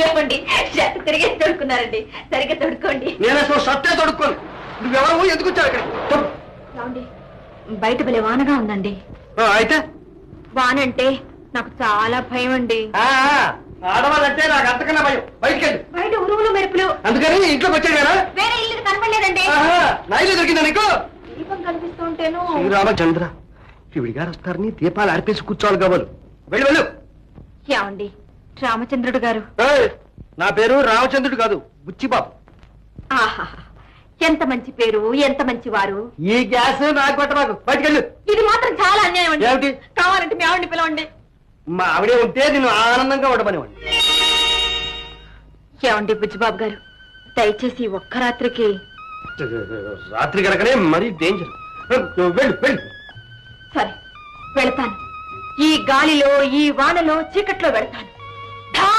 ఏమండి షర్ట్ తిరిగే తొడుక్కున్నారండి, సరిగ్గా తొడుక్కోండి. నేను అసలు షర్టే తొడుక్కోను. నువ్వెవరు, ఎందుకు వచ్చావు ఇక్కడ? ఏమండి బయట భలే వానగా ఉందండి. అయితే వానంటే నాకు చాలా భయం అండి. ఆడవాళ్ళంటే నాకు అంతకన్నా భయం. బయటికి వెళ్ళి బయట ఉరుములు మెరుపులు, అందుకని ఇంట్లోకి వచ్చాడు కదా. వేరే ఇల్లు కనపడలేదండి. నా ఇల్లు దొరికిందా నీకు? దీపం కనిపిస్తూ ఉంటేను. శ్రీరామచంద్ర, ఈవిడి గారు వస్తారని దీపాలు ఆర్పేసి కూర్చోవాలి కావాలి. వెళ్ళు వెళ్ళు. ఏమండి రామచంద్రుడు గారు? నా పేరు రామచంద్రుడు కాదు, బుచ్చిబాబు. ఆహా, ఎంత మంచి పేరు, ఎంత మంచి వారు. ఈ గ్యాస్ నాకు పెట్టరాదు. బయటికి వెళ్ళు. ఇది మాత్రం చాలా అన్యాయం అండి. ఏమిటి? కావాలంటే మీ ఆవిడని పిలవండి. మా ఆవిడే ఉంటే నిన్ను ఆనందంగా ఉండమనివ్వండి. ఏమండి బుజ్జిబాబు గారు, దయచేసి ఒక్క రాత్రికి. రాత్రి కనుకనే మరీ డేంజర్. వెళ్ళు వెళ్ళు. సరే వెళతాను. ఈ గాలిలో, ఈ వానలో, చీకట్లో వెళతాను.